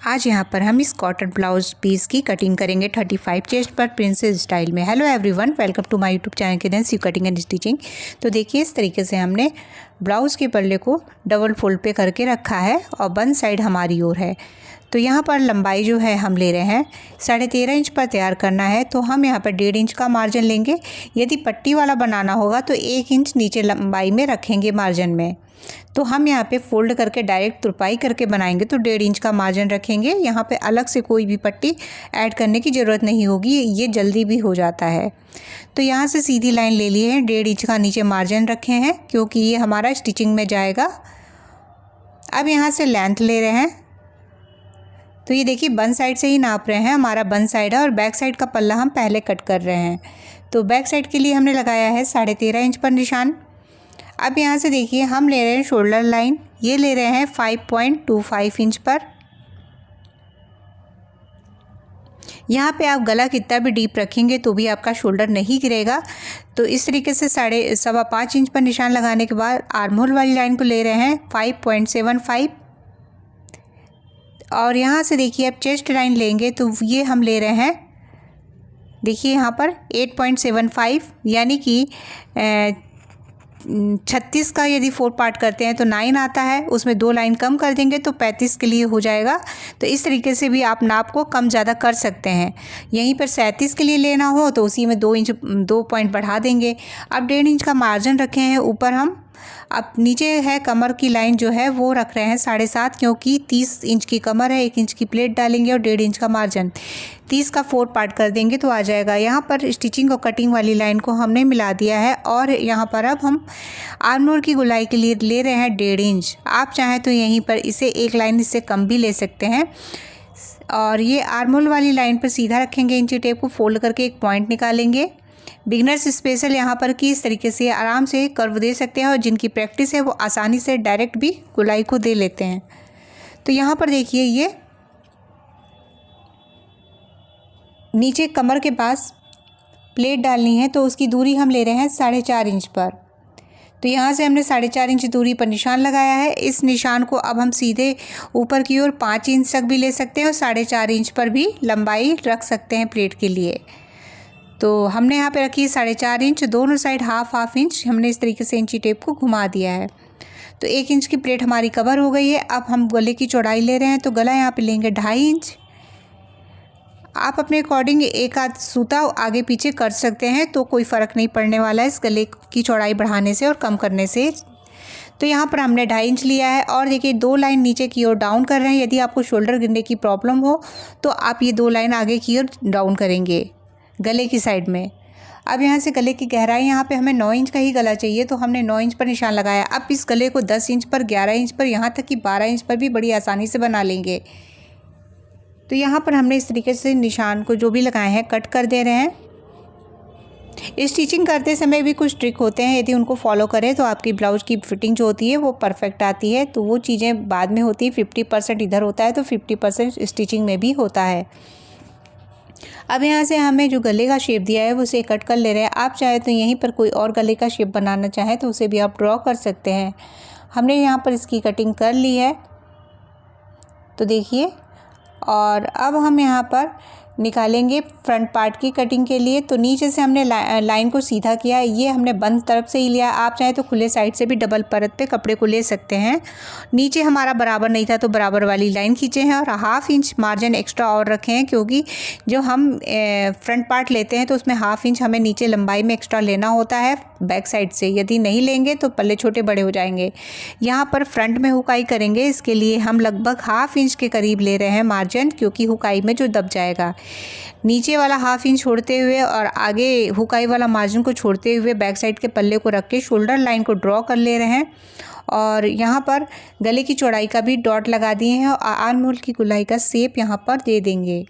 आज यहाँ पर हम इस कॉटन ब्लाउज पीस की कटिंग करेंगे 35 चेस्ट पर प्रिंसेस स्टाइल में। Hello everyone, welcome to my YouTube channel Cadence cutting and stitching. तो देखिए इस तरीके से हमने ब्लाउज़ के पल्ले को डबल फोल्ड पे करके रखा है और वन साइड हमारी ओर है। तो यहाँ पर लंबाई जो है हम ले रहे हैं 13.5 इंच पर तैयार करना है, तो हम यहाँ पर 1.5 इंच का मार्जिन लेंगे। यदि पट्टी वाला बनाना होगा तो 1 इंच नीचे लंबाई में रखेंगे मार्जिन में। तो हम यहाँ पे फोल्ड करके डायरेक्ट तुरपाई करके बनाएंगे तो 1.5 इंच का मार्जिन रखेंगे। यहाँ पे अलग से कोई भी पट्टी ऐड करने की ज़रूरत नहीं होगी, ये जल्दी भी हो जाता है। तो यहाँ से सीधी लाइन ले लिए हैं, 1.5 इंच का नीचे मार्जिन रखे हैं क्योंकि ये हमारा स्टिचिंग में जाएगा। अब यहाँ से लेंथ ले रहे हैं, तो ये देखिए वन साइड से ही नाप रहे हैं, हमारा वन साइड है और बैक साइड का पल्ला हम पहले कट कर रहे हैं। तो बैक साइड के लिए हमने लगाया है 13.5 इंच पर निशान। अब यहाँ से देखिए हम ले रहे हैं शोल्डर लाइन, ये ले रहे हैं 5.25 इंच पर। यहाँ पे आप गला कितना भी डीप रखेंगे तो भी आपका शोल्डर नहीं गिरेगा। तो इस तरीके से 5.25 इंच पर निशान लगाने के बाद आर्म होल वाली लाइन को ले रहे हैं 5.75। और यहाँ से देखिए अब चेस्ट लाइन लेंगे तो ये हम ले रहे हैं, देखिए यहाँ पर 8.75, यानी कि 36 का यदि 4 पार्ट करते हैं तो 9 आता है, उसमें 2 लाइन कम कर देंगे तो 35 के लिए हो जाएगा। तो इस तरीके से भी आप नाप को कम ज़्यादा कर सकते हैं। यहीं पर 37 के लिए लेना हो तो उसी में 2 पॉइंट बढ़ा देंगे। अब 1.5 इंच का मार्जिन रखे हैं ऊपर हम। अब नीचे है कमर की लाइन जो है वो रख रहे हैं 7.5, क्योंकि 30 इंच की कमर है, 1 इंच की प्लेट डालेंगे और 1.5 इंच का मार्जिन, 30 का 4 पार्ट कर देंगे तो आ जाएगा। यहाँ पर स्टिचिंग और कटिंग वाली लाइन को हमने मिला दिया है और यहाँ पर अब हम आर्म होल की गोलाई के लिए ले रहे हैं 1.5 इंच। आप चाहें तो यहीं पर इसे 1 लाइन इससे कम भी ले सकते हैं। और ये आर्म होल वाली लाइन पर सीधा रखेंगे, इंची टेप को फोल्ड करके एक पॉइंट निकालेंगे। बिगनर्स स्पेशल यहाँ पर कि इस तरीके से आराम से कर्व दे सकते हैं और जिनकी प्रैक्टिस है वो आसानी से डायरेक्ट भी गोलाई को दे लेते हैं। तो यहाँ पर देखिए ये नीचे कमर के पास प्लेट डालनी है तो उसकी दूरी हम ले रहे हैं 4.5 इंच पर। तो यहाँ से हमने 4.5 इंच दूरी पर निशान लगाया है। इस निशान को अब हम सीधे ऊपर की ओर 5 इंच तक भी ले सकते हैं और 4.5 इंच पर भी लंबाई रख सकते हैं प्लेट के लिए। तो हमने यहाँ पे रखी है 4.5 इंच, दोनों साइड हाफ इंच हमने इस तरीके से इंची टेप को घुमा दिया है। तो 1 इंच की प्लेट हमारी कवर हो गई है। अब हम गले की चौड़ाई ले रहे हैं, तो गला यहाँ पे लेंगे 2.5 इंच। आप अपने अकॉर्डिंग एक आध सूता आगे पीछे कर सकते हैं, तो कोई फ़र्क नहीं पड़ने वाला है इस गले की चौड़ाई बढ़ाने से और कम करने से। तो यहाँ पर हमने 2.5 इंच लिया है और देखिए 2 लाइन नीचे की ओर डाउन कर रहे हैं। यदि आपको शोल्डर गिरने की प्रॉब्लम हो तो आप ये 2 लाइन आगे की ओर डाउन करेंगे गले की साइड में। अब यहाँ से गले की गहराई यहाँ पे हमें 9 इंच का ही गला चाहिए, तो हमने 9 इंच पर निशान लगाया। अब इस गले को 10 इंच पर, 11 इंच पर, यहाँ तक कि 12 इंच पर भी बड़ी आसानी से बना लेंगे। तो यहाँ पर हमने इस तरीके से निशान को जो भी लगाए हैं कट कर दे रहे हैं। स्टिचिंग करते समय भी कुछ ट्रिक होते हैं, यदि उनको फॉलो करें तो आपकी ब्लाउज की फिटिंग जो होती है वो परफेक्ट आती है। तो वो चीज़ें बाद में होती है, 50% इधर होता है तो 50% स्टिचिंग में भी होता है। अब यहाँ से हमें जो गले का शेप दिया है वो उसे कट कर ले रहे हैं। आप चाहे तो यहीं पर कोई और गले का शेप बनाना चाहें तो उसे भी आप ड्रॉ कर सकते हैं। हमने यहाँ पर इसकी कटिंग कर ली है, तो देखिए। और अब हम यहाँ पर निकालेंगे फ्रंट पार्ट की कटिंग के लिए। तो नीचे से हमने लाइन को सीधा किया है, ये हमने बंद तरफ से ही लिया। आप चाहे तो खुले साइड से भी डबल परत पे कपड़े को ले सकते हैं। नीचे हमारा बराबर नहीं था तो बराबर वाली लाइन खींचे हैं और 1/2 इंच मार्जिन एक्स्ट्रा और रखे हैं, क्योंकि जो हम फ्रंट पार्ट लेते हैं तो उसमें 1/2 इंच हमें नीचे लंबाई में एक्स्ट्रा लेना होता है बैक साइड से। यदि नहीं लेंगे तो पल्ले छोटे बड़े हो जाएंगे। यहाँ पर फ्रंट में हुकाई करेंगे, इसके लिए हम लगभग 1/2 इंच के करीब ले रहे हैं मार्जिन, क्योंकि हुकाई में जो दब जाएगा। नीचे वाला 1/2 इंच छोड़ते हुए और आगे हुकाई वाला मार्जिन को छोड़ते हुए बैक साइड के पल्ले को रख के शोल्डर लाइन को ड्रॉ कर ले रहे हैं। और यहाँ पर गले की चौड़ाई का भी डॉट लगा दिए हैं और आर्म होल की गोलाई का शेप यहाँ पर दे देंगे।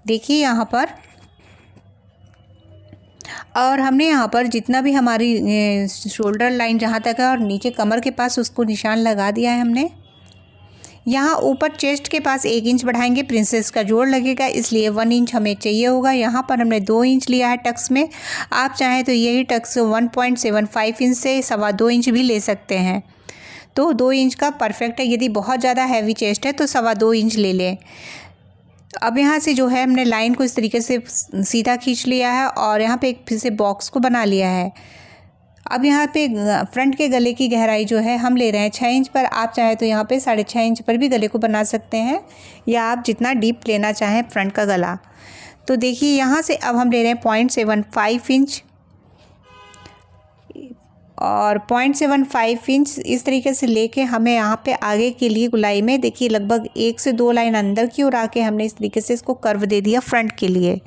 देखिए यहाँ पर, और हमने यहाँ पर जितना भी हमारी शोल्डर लाइन जहाँ तक है और नीचे कमर के पास उसको निशान लगा दिया है हमने। यहाँ ऊपर चेस्ट के पास 1 इंच बढ़ाएंगे, प्रिंसेस का जोड़ लगेगा इसलिए 1 इंच हमें चाहिए होगा। यहाँ पर हमने 2 इंच लिया है टक्स में। आप चाहें तो यही टक्स 1.75 इंच से 2.25 इंच भी ले सकते हैं। तो 2 इंच का परफेक्ट है। यदि बहुत ज़्यादा हैवी चेस्ट है तो 2.25 इंच ले लें। अब यहाँ से जो है हमने लाइन को इस तरीके से सीधा खींच लिया है और यहाँ पे एक फिर से बॉक्स को बना लिया है। अब यहाँ पे फ्रंट के गले की गहराई जो है हम ले रहे हैं 6 इंच पर। आप चाहे तो यहाँ पे 6.5 इंच पर भी गले को बना सकते हैं, या आप जितना डीप लेना चाहें फ्रंट का गला। तो देखिए यहाँ से अब हम ले रहे हैं 0.75 इंच और 0.75 इंच इस तरीके से लेके हमें यहाँ पे आगे के लिए गुलाई में देखिए लगभग 1 से 2 लाइन अंदर की ओर आके हमने इस तरीके से इसको कर्व दे दिया फ्रंट के लिए।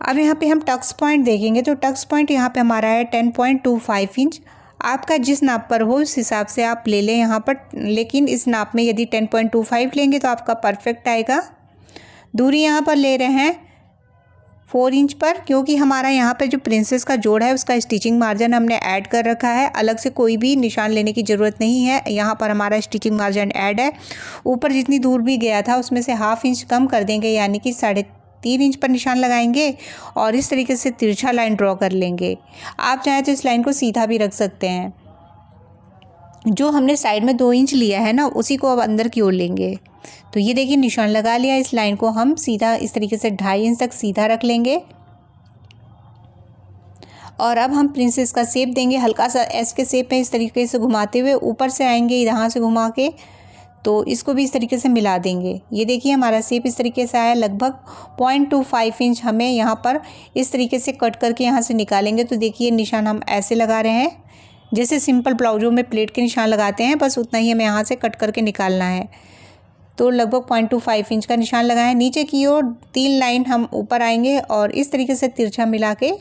अब यहाँ पे हम टक्स पॉइंट देखेंगे तो टक्स पॉइंट यहाँ पे हमारा है 10.25 इंच। आपका जिस नाप पर हो उस हिसाब से आप ले लें यहाँ पर, लेकिन इस नाप में यदि 10.25 लेंगे तो आपका परफेक्ट आएगा। दूरी यहाँ पर ले रहे हैं 4 इंच पर, क्योंकि हमारा यहाँ पर जो प्रिंसेस का जोड़ है उसका स्टिचिंग मार्जिन हमने ऐड कर रखा है। अलग से कोई भी निशान लेने की ज़रूरत नहीं है, यहाँ पर हमारा स्टिचिंग मार्जिन ऐड है। ऊपर जितनी दूर भी गया था उसमें से 1/2 इंच कम कर देंगे, यानी कि 3.5 इंच पर निशान लगाएंगे और इस तरीके से तिरछा लाइन ड्रॉ कर लेंगे। आप चाहें तो इस लाइन को सीधा भी रख सकते हैं। जो हमने साइड में 2 इंच लिया है ना, उसी को अब अंदर की ओर लेंगे। तो ये देखिए निशान लगा लिया। इस लाइन को हम सीधा इस तरीके से 2.5 इंच तक सीधा रख लेंगे और अब हम प्रिंसेस का शेप देंगे। हल्का सा एस के शेप में इस तरीके से घुमाते हुए ऊपर से आएंगे, यहाँ से घुमा के, तो इसको भी इस तरीके से मिला देंगे। ये देखिए हमारा शेप इस तरीके से आया। लगभग 0.25 इंच हमें यहाँ पर इस तरीके से कट करके यहाँ से निकालेंगे। तो देखिए निशान हम ऐसे लगा रहे हैं जैसे सिंपल ब्लाउजों में प्लेट के निशान लगाते हैं, बस उतना ही हमें यहाँ से कट करके निकालना है। तो लगभग 0.25 इंच का निशान लगाएं। नीचे की ओर 3 लाइन हम ऊपर आएंगे और इस तरीके से तिरछा मिला के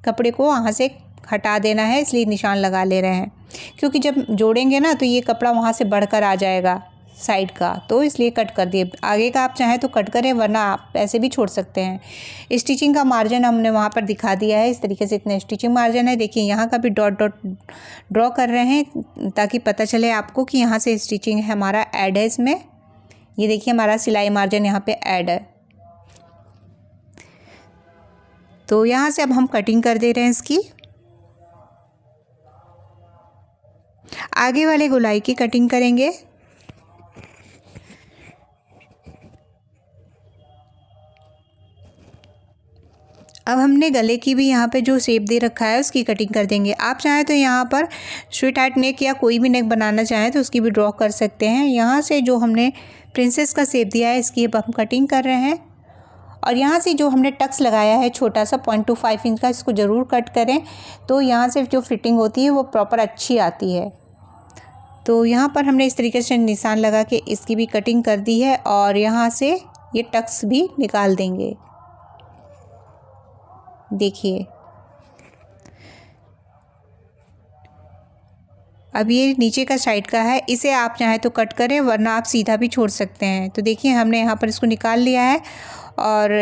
कपड़े को वहाँ से हटा देना है, इसलिए निशान लगा ले रहे हैं। क्योंकि जब जोड़ेंगे ना तो ये कपड़ा वहाँ से बढ़कर आ जाएगा साइड का, तो इसलिए कट कर दिए। आगे का आप चाहें तो कट करें, वरना आप ऐसे भी छोड़ सकते हैं। स्टिचिंग का मार्जिन हमने वहाँ पर दिखा दिया है, इस तरीके से इतने स्टिचिंग मार्जिन है। देखिए यहाँ का भी डॉट डॉट ड्रॉ कर रहे हैं ताकि पता चले आपको कि यहाँ से स्टिचिंग है हमारा ऐड है इसमें। ये देखिए हमारा सिलाई मार्जिन यहाँ पे ऐड है। तो यहाँ से अब हम कटिंग कर दे रहे हैं इसकी। आगे वाले गोलाई की कटिंग करेंगे। अब हमने गले की भी यहाँ पे जो शेप दे रखा है उसकी कटिंग कर देंगे। आप चाहें तो यहाँ पर स्वीट हार्ट नेक या कोई भी नेक बनाना चाहें तो उसकी भी ड्रॉ कर सकते हैं। यहाँ से जो हमने प्रिंसेस का शेप दिया है इसकी अब हम कटिंग कर रहे हैं। और यहाँ से जो हमने टक्स लगाया है छोटा सा 0.25 इंच का, इसको ज़रूर कट करें, तो यहाँ से जो फिटिंग होती है वो प्रॉपर अच्छी आती है। तो यहाँ पर हमने इस तरीके से निशान लगा के इसकी भी कटिंग कर दी है और यहाँ से ये टक्स भी निकाल देंगे। देखिए अब ये नीचे का साइड का है, इसे आप चाहें तो कट करें, वरना आप सीधा भी छोड़ सकते हैं। तो देखिए हमने यहाँ पर इसको निकाल लिया है और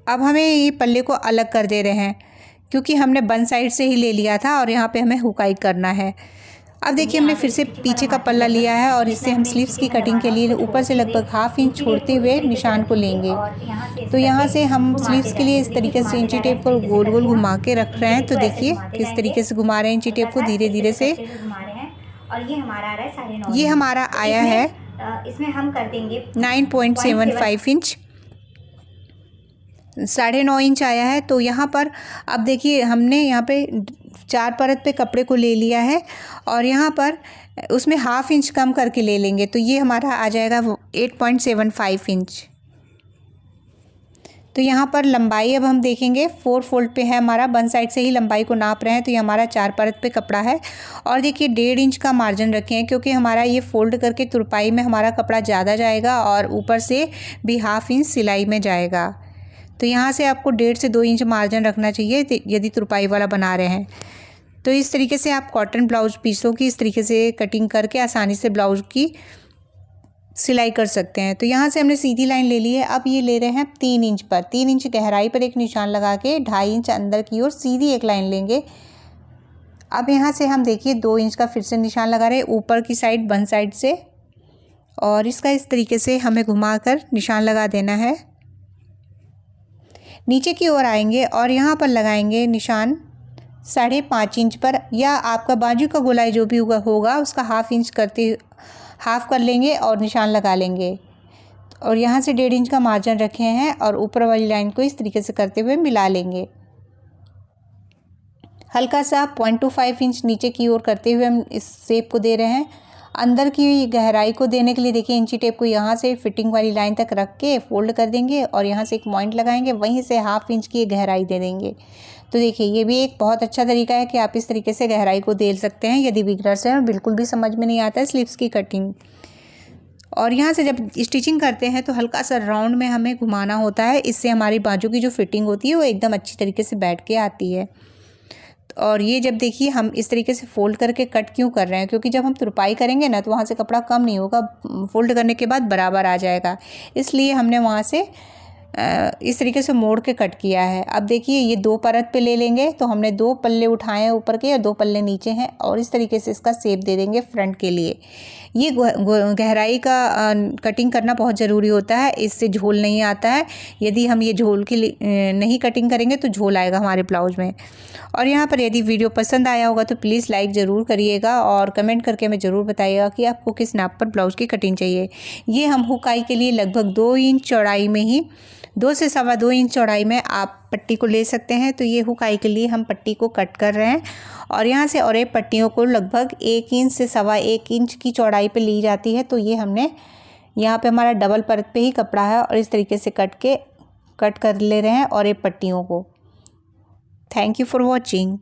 अब हमें ये पल्ले को अलग कर दे रहे हैं, क्योंकि हमने बन साइड से ही ले लिया था और यहाँ पे हमें हुकाई करना है। अब देखिए हमने फिर से पीछे का पल्ला लिया है और इससे हम स्लीव्स की कटिंग के लिए ऊपर से लगभग 1/2 इंच छोड़ते हुए निशान को लेंगे। तो यहाँ से हम स्लीव्स के लिए इस तरीके से इंची टेप को गोल गोल घुमा के रख रहे हैं। तो देखिए किस तरीके से घुमा रहे हैं इंची टेप को धीरे धीरे से। और ये हमारा आ रहा है 9.5। ये हमारा आया है इसमें हम कर देंगे 9.75 इंच, 9.5 इंच आया है। तो यहाँ पर अब देखिए हमने यहाँ पे 4 परत पे कपड़े को ले लिया है और यहाँ पर उसमें 1/2 इंच कम करके ले लेंगे। तो ये हमारा आ जाएगा 8.75 इंच। तो यहाँ पर लंबाई अब हम देखेंगे 4 फोल्ड पे है हमारा, बन साइड से ही लंबाई को नाप रहे हैं। तो ये हमारा 4 परत पे कपड़ा है और देखिए 1.5 इंच का मार्जिन रखे हैं, क्योंकि हमारा ये फोल्ड करके तुरपाई में हमारा कपड़ा ज़्यादा जाएगा और ऊपर से भी 1/2 इंच सिलाई में जाएगा। तो यहाँ से आपको 1.5 से 2 इंच मार्जिन रखना चाहिए यदि तुरपाई वाला बना रहे हैं। तो इस तरीके से आप कॉटन ब्लाउज पीसों की इस तरीके से कटिंग करके आसानी से ब्लाउज की सिलाई कर सकते हैं। तो यहाँ से हमने सीधी लाइन ले ली है। अब ये ले रहे हैं 3 इंच पर, 3 इंच गहराई पर एक निशान लगा के 2.5 इंच अंदर की ओर सीधी एक लाइन लेंगे। अब यहाँ से हम देखिए 2 इंच का फिर से निशान लगा रहे हैं ऊपर की साइड बन साइड से, और इसका इस तरीके से हमें घुमाकर निशान लगा देना है। नीचे की ओर आएंगे और यहाँ पर लगाएंगे निशान 5.5 इंच पर। या आपका बाजू का गोलाई जो भी होगा उसका हाफ कर लेंगे और निशान लगा लेंगे। और यहाँ से 1.5 इंच का मार्जिन रखे हैं और ऊपर वाली लाइन को इस तरीके से करते हुए मिला लेंगे। हल्का सा 0.25 इंच नीचे की ओर करते हुए हम इस शेप को दे रहे हैं। अंदर की गहराई को देने के लिए देखिए इंची टेप को यहाँ से फिटिंग वाली लाइन तक रख के फोल्ड कर देंगे और यहाँ से एक पॉइंट लगाएंगे, वहीं से 1/2 इंच की गहराई दे देंगे। तो देखिए ये भी एक बहुत अच्छा तरीका है कि आप इस तरीके से गहराई को दे सकते हैं यदि बिगनर्स हैं और बिल्कुल भी समझ में नहीं आता है स्लीव्स की कटिंग। और यहाँ से जब स्टिचिंग करते हैं तो हल्का सा राउंड में हमें घुमाना होता है, इससे हमारी बाजू की जो फिटिंग होती है वो एकदम अच्छी तरीके से बैठ के आती है। और ये जब देखिए हम इस तरीके से फ़ोल्ड करके कट क्यों कर रहे हैं, क्योंकि जब हम तुरपाई करेंगे ना तो वहाँ से कपड़ा कम नहीं होगा, फ़ोल्ड करने के बाद बराबर आ जाएगा, इसलिए हमने वहाँ से इस तरीके से मोड़ के कट किया है। अब देखिए ये 2 परत पे ले लेंगे, तो हमने 2 पल्ले उठाए हैं ऊपर के और 2 पल्ले नीचे हैं और इस तरीके से इसका शेप दे देंगे फ्रंट के लिए। ये गहराई का कटिंग करना बहुत ज़रूरी होता है, इससे झोल नहीं आता है। यदि हम ये झोल के लिए नहीं कटिंग करेंगे तो झोल आएगा हमारे ब्लाउज में। और यहाँ पर यदि वीडियो पसंद आया होगा तो प्लीज़ लाइक ज़रूर करिएगा और कमेंट करके हमें ज़रूर बताइएगा कि आपको किस नाप पर ब्लाउज़ की कटिंग चाहिए। ये हम हुकाई के लिए लगभग 2 इंच चौड़ाई में ही 2 से 2.25 इंच चौड़ाई में आप पट्टी को ले सकते हैं। तो ये हुकाई के लिए हम पट्टी को कट कर रहे हैं और यहाँ से और एक पट्टियों को लगभग 1 इंच से 1.25 इंच की चौड़ाई पे ली जाती है। तो ये हमने यहाँ पे हमारा डबल परत पे ही कपड़ा है और इस तरीके से कट कर ले रहे हैं और ये पट्टियों को। Thank you for watching.